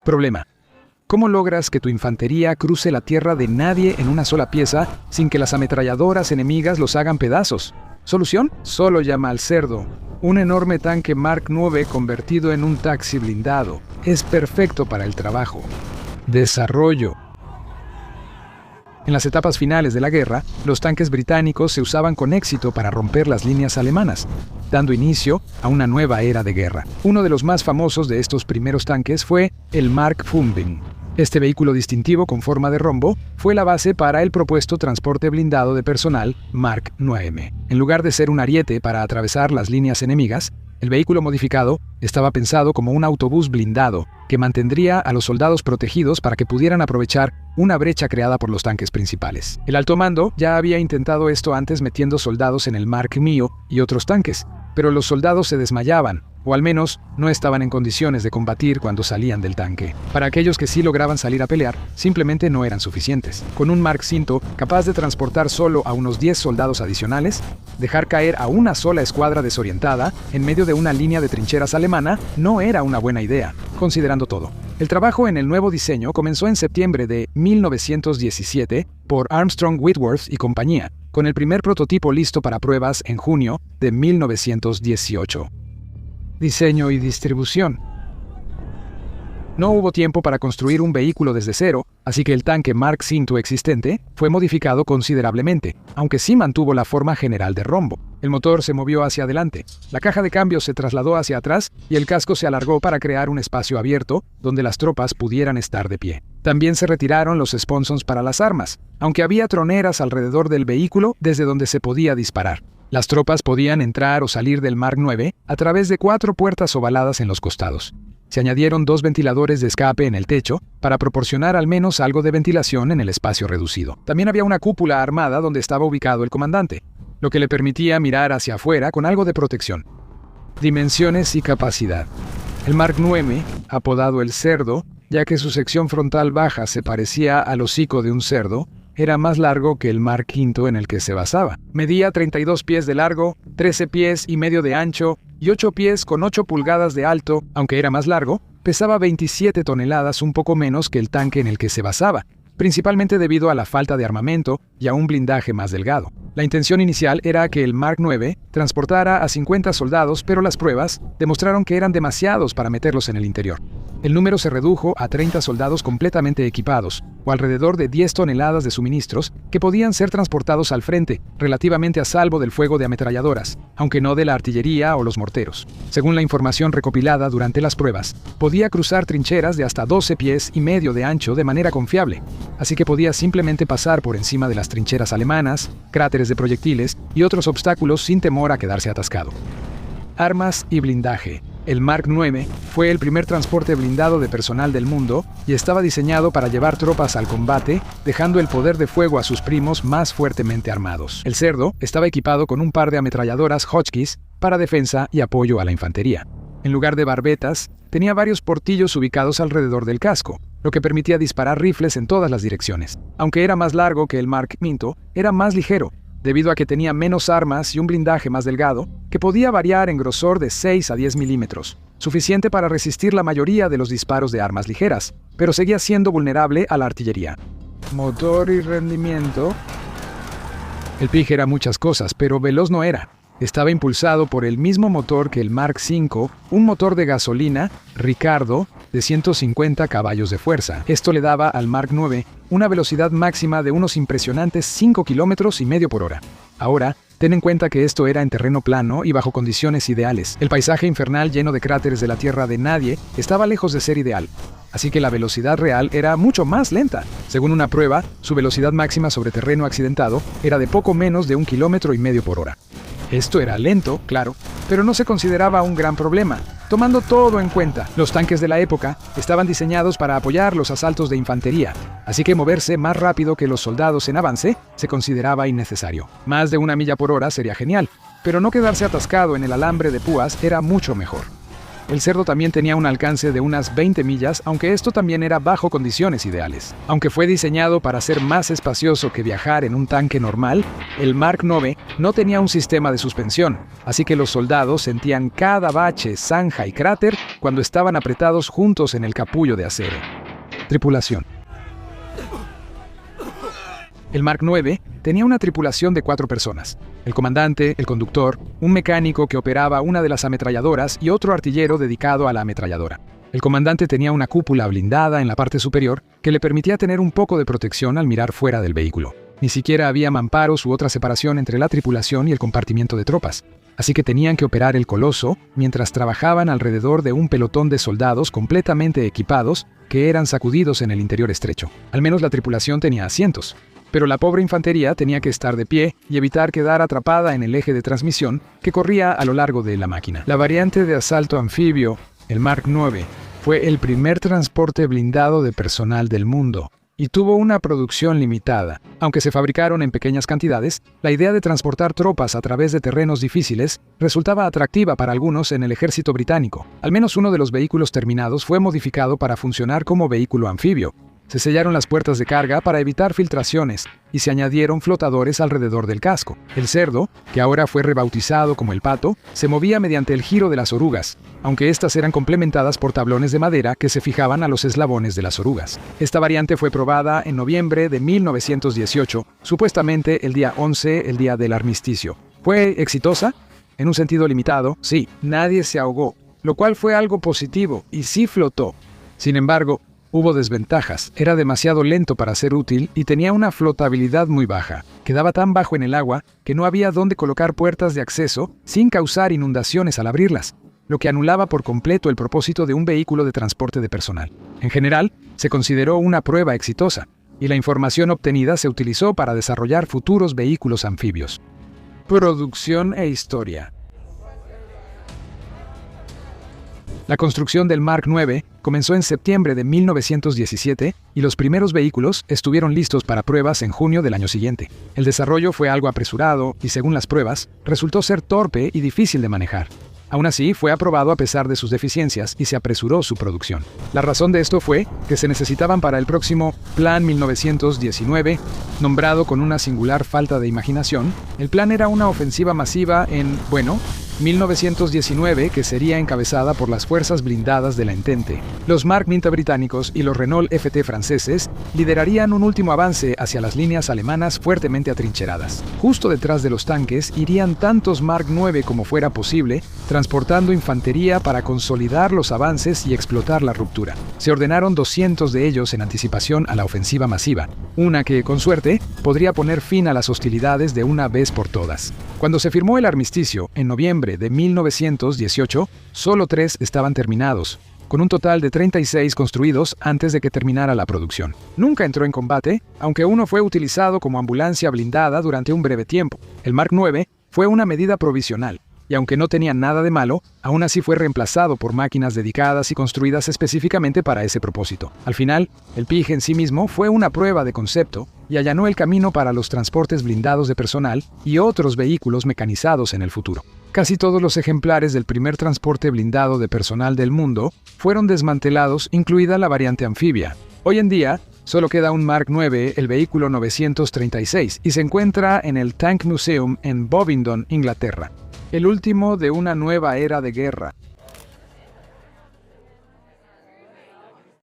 Problema: ¿cómo logras que tu infantería cruce la tierra de nadie en una sola pieza sin que las ametralladoras enemigas los hagan pedazos? ¿Solución? Solo llama al cerdo. Un enorme tanque Mark IX convertido en un taxi blindado. Es perfecto para el trabajo. Desarrollo. En las etapas finales de la guerra, los tanques británicos se usaban con éxito para romper las líneas alemanas, dando inicio a una nueva era de guerra. Uno de los más famosos de estos primeros tanques fue el Mark V. Este vehículo distintivo con forma de rombo fue la base para el propuesto transporte blindado de personal Mark IX. En lugar de ser un ariete para atravesar las líneas enemigas, el vehículo modificado estaba pensado como un autobús blindado que mantendría a los soldados protegidos para que pudieran aprovechar una brecha creada por los tanques principales. El alto mando ya había intentado esto antes metiendo soldados en el Mark Mio y otros tanques, pero los soldados se desmayaban, o al menos no estaban en condiciones de combatir cuando salían del tanque. Para aquellos que sí lograban salir a pelear, simplemente no eran suficientes. Con un Mark V capaz de transportar solo a unos 10 soldados adicionales, dejar caer a una sola escuadra desorientada en medio de una línea de trincheras alemana no era una buena idea, considerando todo. El trabajo en el nuevo diseño comenzó en septiembre de 1917 por Armstrong Whitworth y compañía, con el primer prototipo listo para pruebas en junio de 1918. Diseño y distribución. No hubo tiempo para construir un vehículo desde cero, así que el tanque Mark V existente fue modificado considerablemente, aunque sí mantuvo la forma general de rombo. El motor se movió hacia adelante, la caja de cambios se trasladó hacia atrás y el casco se alargó para crear un espacio abierto donde las tropas pudieran estar de pie. También se retiraron los sponsons para las armas, aunque había troneras alrededor del vehículo desde donde se podía disparar. Las tropas podían entrar o salir del Mark IX a través de 4 puertas ovaladas en los costados. Se añadieron 2 ventiladores de escape en el techo para proporcionar al menos algo de ventilación en el espacio reducido. También había una cúpula armada donde estaba ubicado el comandante, lo que le permitía mirar hacia afuera con algo de protección. Dimensiones y capacidad. El Mark IX, apodado el cerdo, ya que su sección frontal baja se parecía al hocico de un cerdo, era más largo que el Mark V en el que se basaba. Medía 32 pies de largo, 13 pies y medio de ancho y 8 pies con 8 pulgadas de alto. Aunque era más largo, pesaba 27 toneladas, un poco menos que el tanque en el que se basaba, principalmente debido a la falta de armamento y a un blindaje más delgado. La intención inicial era que el Mark IX transportara a 50 soldados, pero las pruebas demostraron que eran demasiados para meterlos en el interior. El número se redujo a 30 soldados completamente equipados, o alrededor de 10 toneladas de suministros que podían ser transportados al frente, relativamente a salvo del fuego de ametralladoras, aunque no de la artillería o los morteros. Según la información recopilada durante las pruebas, podía cruzar trincheras de hasta 12 pies y medio de ancho de manera confiable, así que podía simplemente pasar por encima de las trincheras alemanas, cráteres de proyectiles y otros obstáculos sin temor a quedarse atascado. Armas y blindaje. El Mark IX fue el primer transporte blindado de personal del mundo y estaba diseñado para llevar tropas al combate, dejando el poder de fuego a sus primos más fuertemente armados. El cerdo estaba equipado con un par de ametralladoras Hotchkiss para defensa y apoyo a la infantería. En lugar de barbetas, tenía varios portillos ubicados alrededor del casco, lo que permitía disparar rifles en todas las direcciones. Aunque era más largo que el Mark V, era más ligero, debido a que tenía menos armas y un blindaje más delgado, que podía variar en grosor de 6 a 10 milímetros, suficiente para resistir la mayoría de los disparos de armas ligeras, pero seguía siendo vulnerable a la artillería. Motor y rendimiento. El Pig era muchas cosas, pero veloz no era. Estaba impulsado por el mismo motor que el Mark V, un motor de gasolina, Ricardo, de 150 caballos de fuerza. Esto le daba al Mark IX una velocidad máxima de unos impresionantes 5,5 kilómetros por hora. Ahora, ten en cuenta que esto era en terreno plano y bajo condiciones ideales. El paisaje infernal lleno de cráteres de la tierra de nadie estaba lejos de ser ideal, así que la velocidad real era mucho más lenta. Según una prueba, su velocidad máxima sobre terreno accidentado era de poco menos de 1,5 kilómetros por hora. Esto era lento, claro, pero no se consideraba un gran problema. Tomando todo en cuenta, los tanques de la época estaban diseñados para apoyar los asaltos de infantería, así que moverse más rápido que los soldados en avance se consideraba innecesario. Más de 1 milla por hora sería genial, pero no quedarse atascado en el alambre de púas era mucho mejor. El Cerdo también tenía un alcance de unas 20 millas, aunque esto también era bajo condiciones ideales. Aunque fue diseñado para ser más espacioso que viajar en un tanque normal, el Mark IX no tenía un sistema de suspensión, así que los soldados sentían cada bache, zanja y cráter cuando estaban apretados juntos en el capullo de acero. Tripulación. El Mark IX tenía una tripulación de 4 personas: el comandante, el conductor, un mecánico que operaba una de las ametralladoras y otro artillero dedicado a la ametralladora. El comandante tenía una cúpula blindada en la parte superior que le permitía tener un poco de protección al mirar fuera del vehículo. Ni siquiera había mamparos u otra separación entre la tripulación y el compartimiento de tropas, así que tenían que operar el Coloso mientras trabajaban alrededor de un pelotón de soldados completamente equipados que eran sacudidos en el interior estrecho. Al menos la tripulación tenía asientos, pero la pobre infantería tenía que estar de pie y evitar quedar atrapada en el eje de transmisión que corría a lo largo de la máquina. La variante de asalto anfibio, el Mark IX, fue el primer transporte blindado de personal del mundo y tuvo una producción limitada. Aunque se fabricaron en pequeñas cantidades, la idea de transportar tropas a través de terrenos difíciles resultaba atractiva para algunos en el ejército británico. Al menos uno de los vehículos terminados fue modificado para funcionar como vehículo anfibio. Se sellaron las puertas de carga para evitar filtraciones y se añadieron flotadores alrededor del casco. El Cerdo, que ahora fue rebautizado como el Pato, se movía mediante el giro de las orugas, aunque estas eran complementadas por tablones de madera que se fijaban a los eslabones de las orugas. Esta variante fue probada en noviembre de 1918, supuestamente el día 11, el día del armisticio. ¿Fue exitosa? En un sentido limitado, sí. Nadie se ahogó, lo cual fue algo positivo, y sí flotó. Sin embargo, hubo desventajas. Era demasiado lento para ser útil y tenía una flotabilidad muy baja. Quedaba tan bajo en el agua que no había dónde colocar puertas de acceso sin causar inundaciones al abrirlas, lo que anulaba por completo el propósito de un vehículo de transporte de personal. En general, se consideró una prueba exitosa, y la información obtenida se utilizó para desarrollar futuros vehículos anfibios. Producción e historia. La construcción del Mark IX comenzó en septiembre de 1917 y los primeros vehículos estuvieron listos para pruebas en junio del año siguiente. El desarrollo fue algo apresurado y, según las pruebas, resultó ser torpe y difícil de manejar. Aún así, fue aprobado a pesar de sus deficiencias y se apresuró su producción. La razón de esto fue que se necesitaban para el próximo Plan 1919, nombrado con una singular falta de imaginación. El plan era una ofensiva masiva en, 1919, que sería encabezada por las fuerzas blindadas de la Entente. Los Mark Minta británicos y los Renault FT franceses liderarían un último avance hacia las líneas alemanas fuertemente atrincheradas. Justo detrás de los tanques irían tantos Mark IX como fuera posible, transportando infantería para consolidar los avances y explotar la ruptura. Se ordenaron 200 de ellos en anticipación a la ofensiva masiva, una que, con suerte, podría poner fin a las hostilidades de una vez por todas. Cuando se firmó el armisticio, en noviembre de 1918, solo 3 estaban terminados, con un total de 36 construidos antes de que terminara la producción. Nunca entró en combate, aunque uno fue utilizado como ambulancia blindada durante un breve tiempo. El Mark IX fue una medida provisional, y aunque no tenía nada de malo, aún así fue reemplazado por máquinas dedicadas y construidas específicamente para ese propósito. Al final, el PIG en sí mismo fue una prueba de concepto y allanó el camino para los transportes blindados de personal y otros vehículos mecanizados en el futuro. Casi todos los ejemplares del primer transporte blindado de personal del mundo fueron desmantelados, incluida la variante anfibia. Hoy en día, solo queda un Mark IX, el vehículo 936, y se encuentra en el Tank Museum en Bovingdon, Inglaterra. El último de una nueva era de guerra.